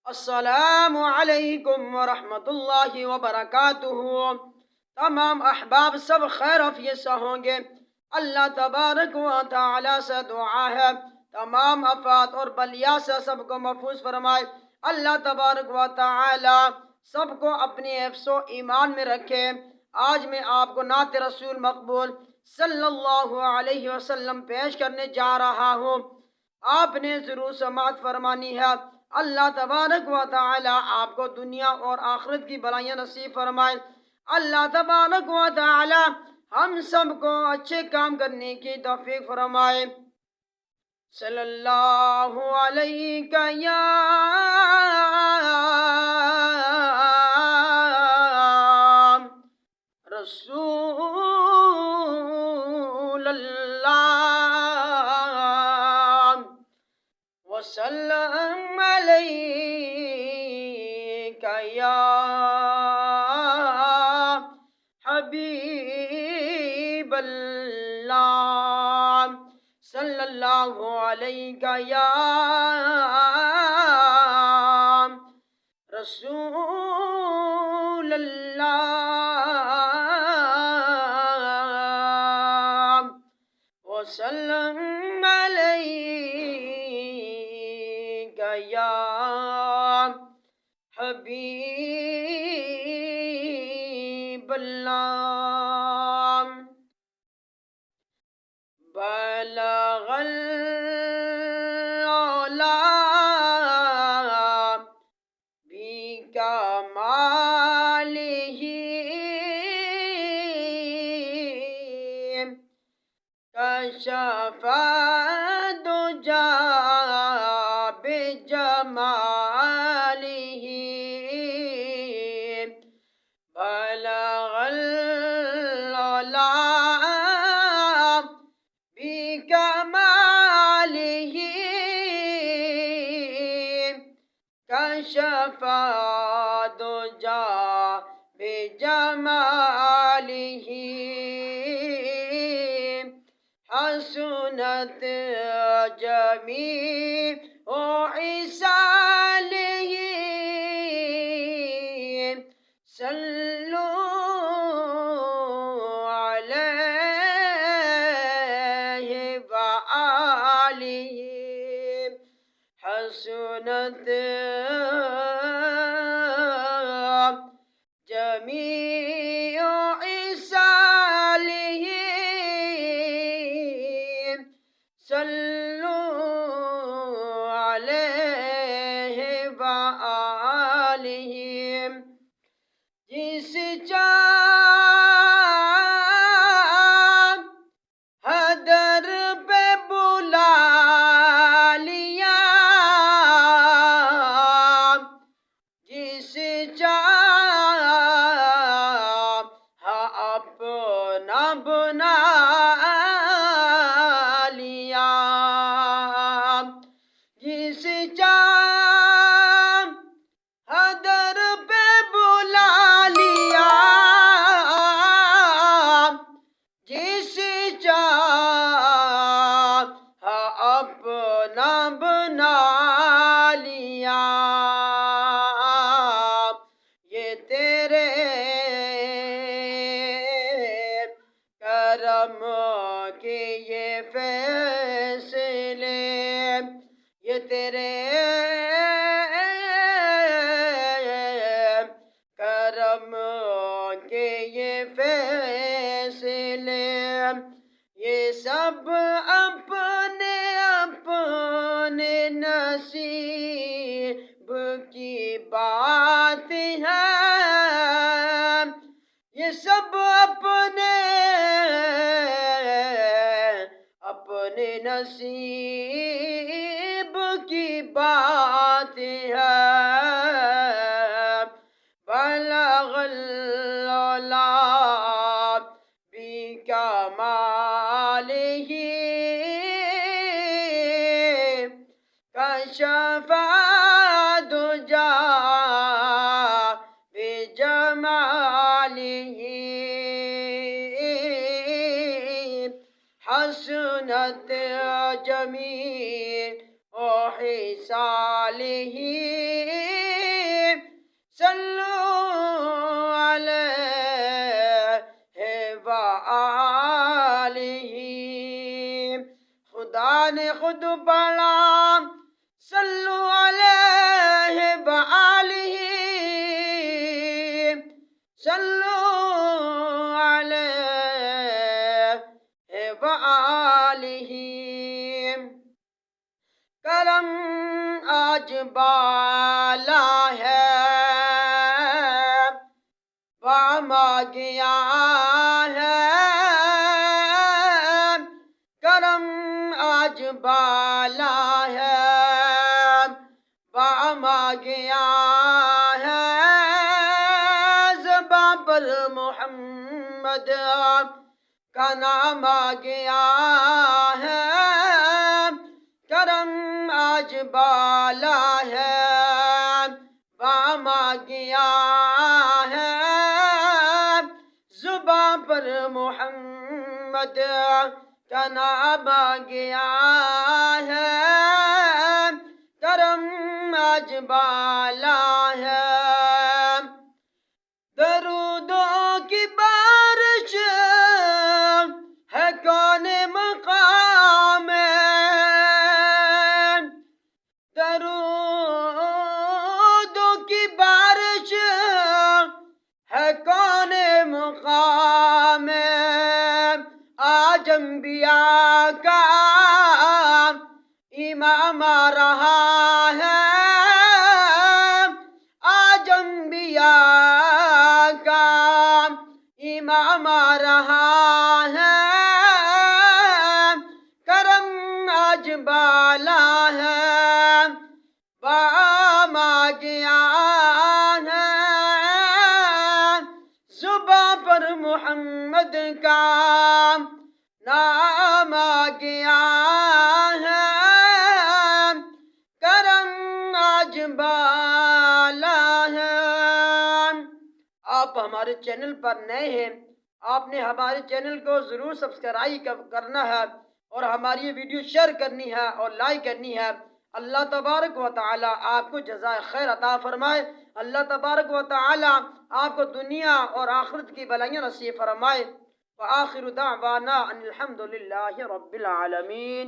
السلام علیکم ورحمۃ اللہ وبرکاتہ۔ تمام احباب سب خیر عافیت سے ہوں گے۔ اللہ تبارک و تعالی سے دعا ہے تمام آفات اور بلیا سے سب کو محفوظ فرمائے۔ اللہ تبارک و تعالی سب کو اپنے حفظ و ایمان میں رکھے۔ آج میں آپ کو نعت رسول مقبول صلی اللہ علیہ وسلم پیش کرنے جا رہا ہوں۔ آپ نے ضرور سماعت فرمانی ہے۔ اللہ تبارک و تعالی آپ کو دنیا اور آخرت کی بلائیاں نصیب فرمائے۔ اللہ تبارک و تعالی ہم سب کو اچھے کام کرنے کی توفیق فرمائے۔ صلی اللہ علیہ یا رسول اللہ وسلم علیک یا حبیب اللہ صلی اللہ علیہ یا رسول اللہ وسلم علیک یا حبیب اللہ۔ بلغ العلا بکمالہ کشف الدجی بجمالہ۔ بلغ العلا بکمالہ کشف الدجی بجمالہ۔ حسنت جمیع خصالہ صلوا علیہ وآلہ۔ حسنت جمیع خصالہ صلوا علیہ وآلہ۔ جس چاہ در پہ بلا لیا، جس چاہ اپنا بنا لیا، جس چاہ در پہ بلا لیا، جس چاہ اپنا بنا لیا۔ یہ تیرے کرم کے یہ فیصلے، یہ تیرے کرم کے یہ فیصلے، یہ سب اپنے اپنے نصیب کی بات ہے۔ یہ سب اپنے اپنے نصیب کی بات ہے۔ بلغ العلا بکمالہ کشف الدجی بجمالہ۔ حسنت جمیع خصالہ صلو علیہ وآلہ، خدا نے خود پڑھا صلو علیہ وآلہ، صلو علیہ وآلہ۔ کرم آج بالا ہے، باما گیا ہے، کرم آج بالا ہے، باما گیا ہے، زباں پر محمد کا نام آ گیا ہے، کرم آج بالا ہے، بام آ گیا ہے، زباں پر محمد کا نام آ گیا ہے، کرم آج بالا ہے۔ درودوں کی بارش ہے کون مقام میں، درودوں کی بارش ہے کون مقام میں، آج انبیاء کا امام آ رہا ہے، آج انبیاء کا امام آ رہا ہے، کرم آج بالا ہے، بام آ گیا ہے، زباں پر محمد کا نام آ گیا ہے، کرم آج بالا ہے۔ آپ ہمارے چینل پر نئے ہیں، آپ نے ہمارے چینل کو ضرور سبسکرائب کرنا ہے اور ہماری یہ ویڈیو شیئر کرنی ہے اور لائک کرنی ہے۔ اللہ تبارک و تعالی آپ کو جزائے خیر عطا فرمائے، اللہ تبارک و تعالی آپ کو دنیا اور آخرت کی بھلائیاں نصیب فرمائے۔ وآخر دعوانا ان الحمد للہ رب العالمین۔